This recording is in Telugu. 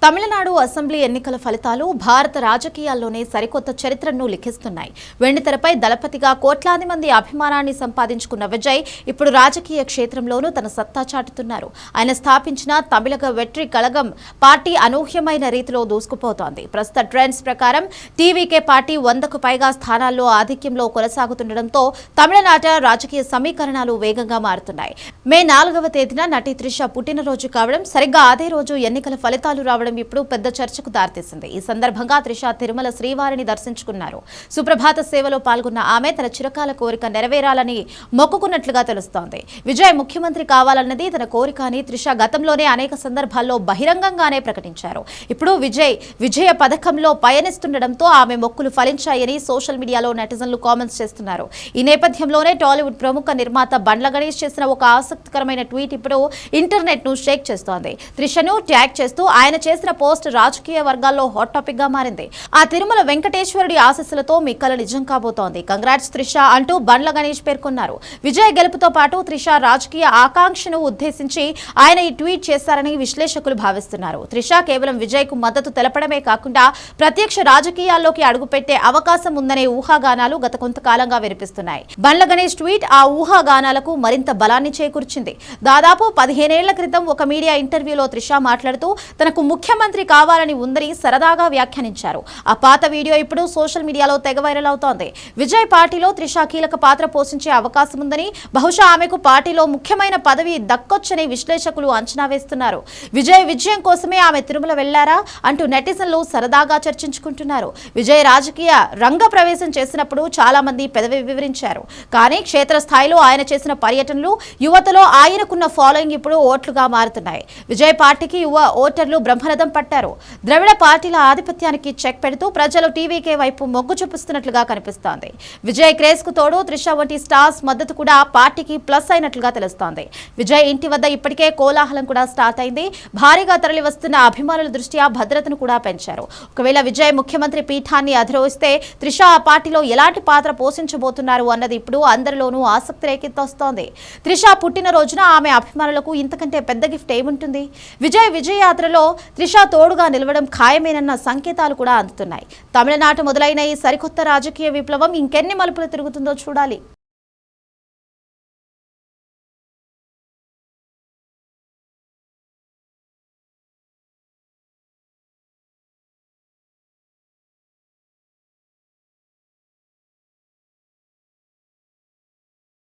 తమిళనాడు అసెంబ్లీ ఎన్నికల ఫలితాలు భారత రాజకీయాల్లోనే సరికొత్త చరిత్రను లిఖిస్తున్నాయి. వెండితెరపై దళపతిగా కోట్లాది మంది అభిమానాన్ని సంపాదించుకున్న విజయ్ ఇప్పుడు రాజకీయ క్షేత్రంలోనూ తన సత్తా చాటుతున్నారు. ఆయన స్థాపించిన తమిళగ వెట్రి కళగం పార్టీ అనూహ్యమైన రీతిలో దూసుకుపోతోంది. ప్రస్తుత ట్రెండ్స్ ప్రకారం టీవీకే పార్టీ 100కు పైగా స్థానాల్లో ఆధిక్యంలో కొనసాగుతుండటంతో తమిళనాట రాజకీయ సమీకరణాలు వేగంగా మారుతున్నాయి. మే 4వ తేదీన నటి త్రిష పుట్టినరోజు కావడం, సరిగ్గా అదే రోజు ఎన్నికల ఫలితాలు రావడం ఇప్పుడు పెద్ద చర్చకు దారితీసింది. ఈ సందర్భంగా త్రిష తిరుమల శ్రీవారిని దర్శించుకున్నారు. సుప్రభాత సేవలో పాల్గొన్న ఆమె తన చిరకాల కోరిక నెరవేరాలని మొక్కుకున్నట్లుగా తెలుస్తోంది. విజయ్ ముఖ్యమంత్రి కావాలన్నది తన కోరిక అని త్రిష గతంలోనే అనేక సందర్భాల్లో బహిరంగంగానే ప్రకటించారు. ఇప్పుడు విజయ పథకంలో పయనిస్తుండటంతో ఆమె మొక్కులు ఫలించాయని సోషల్ మీడియాలో నెటిజన్లు కామెంట్స్ చేస్తున్నారు. ఈ నేపథ్యంలోనే టాలీవుడ్ ప్రముఖ నిర్మాత బండ్ల గణేష్ చేసిన ఒక ఆసక్తికరమైన ట్వీట్ ఇప్పుడు ఇంటర్నెట్ ను షేక్ చేస్తోంది. త్రిషను ట్యాగ్ చేస్తూ ఆయన చేసిన పోస్ట్ రాజకీయ వర్గాల్లో హాట్ టాపిక్ గా మారింది. ఆ తిరుమల వెంకటేశ్వరుడి ఆశీస్సులతో మీ కల నిజం కాబోతోంది. కంగ్రాట్స్ త్రిష అంటూ బండ్ల గణేష్ పేర్కొన్నారు. విజయ్ గెలుపుతో పాటు త్రిష రాజకీయ ఆకాంక్షను ఉద్దేశించి ఆయన ఈ ట్వీట్ చేశారని విశ్లేషకులు భావిస్తున్నారు. త్రిష కేవలం విజయ్ కు మద్దతు తెలపడమే కాకుండా ప్రత్యక్ష రాజకీయాల్లోకి అడుగుపెట్టే అవకాశం ఉందనే ఊహాగానాలు గత కొంతకాలంగా వినిపిస్తున్నాయి. బండ్ల గణేష్ ట్వీట్ ఆ ఊహాగానాలకు మరింత బలాన్ని చేకూర్చింది. దాదాపు 15 ఏళ్ల క్రితం ఒక మీడియా ఇంటర్వ్యూలో త్రిష మాట్లాడుతూ తనకు ముఖ్యమంత్రి కావాలని ఉందని సరదాగా వ్యాఖ్యానించారు. ఆ పాత వీడియో ఇప్పుడు సోషల్ మీడియాలో తెగ వైరల్ అవుతోంది. విజయ్ పార్టీలో త్రిష కీలక పాత్ర పోషించే అవకాశం ఉందని, బహుశా ఆమెకు పార్టీలో ముఖ్యమైన పదవి దక్కొచ్చని విశ్లేషకులు అంచనా వేస్తున్నారు. విజయం కోసమే ఆమె తిరుమల వెళ్లారా అంటూ నెటిజన్లు సరదాగా చర్చించుకుంటున్నారు. విజయ్ రాజకీయ రంగ ప్రవేశం చేసినప్పుడు చాలా మంది పెదవి వివరించారు. కానీ క్షేత్రస్థాయిలో ఆయన చేసిన పర్యటనలు, యువతలో ఆయనకున్న ఫాలోయింగ్ ఇప్పుడు ఓట్లుగా మారుతున్నాయి. విజయ్ పార్టీకి యువ ఓటర్లు బ్రహ్మరథం పట్టారు. ద్రవిడ పార్టీల ఆధిపత్యానికి చెక్ పెడుతూ ప్రజలు టీవీకే వైపు మొగ్గు చూపిస్తున్నట్లుగా కనిపిస్తోంది. విజయ్ క్రేజ్ కు తోడు త్రిష వంటి స్టార్స్ మద్దతు కూడా పార్టీకి ప్లస్ అయినట్లుగా తెలుస్తోంది. విజయ్ ఇంటి వద్ద ఇప్పటికే కోలాహలం కూడా స్టార్ట్ అయింది. భారీగా తరలి వస్తున్న అభిమానుల దృష్ట్యా భద్రతను కూడా పెంచారు. ఒకవేళ విజయ్ ముఖ్యమంత్రి పీఠాన్ని అధిరోహిస్తే త్రిష ఆ పార్టీలో ఎలాంటి పాత్ర పోషించబోతున్నారు అన్నది ఇప్పుడు అందరిలోనూ ఆసక్తి రేకెత్తొస్తోంది. త్రిష పుట్టినరోజున ఆమె అభిమానులకు ఇంతకంటే పెద్ద గిఫ్ట్ ఏముంటుంది? విజయయాత్రలో త్రిష తోడుగా నిలవడం ఖాయమేనన్న సంకేతాలు కూడా అందుతున్నాయి. తమిళనాట మొదలైన ఈ సరికొత్త రాజకీయ విప్లవం ఇంకెన్ని మలుపులు తిరుగుతుందో చూడాలి.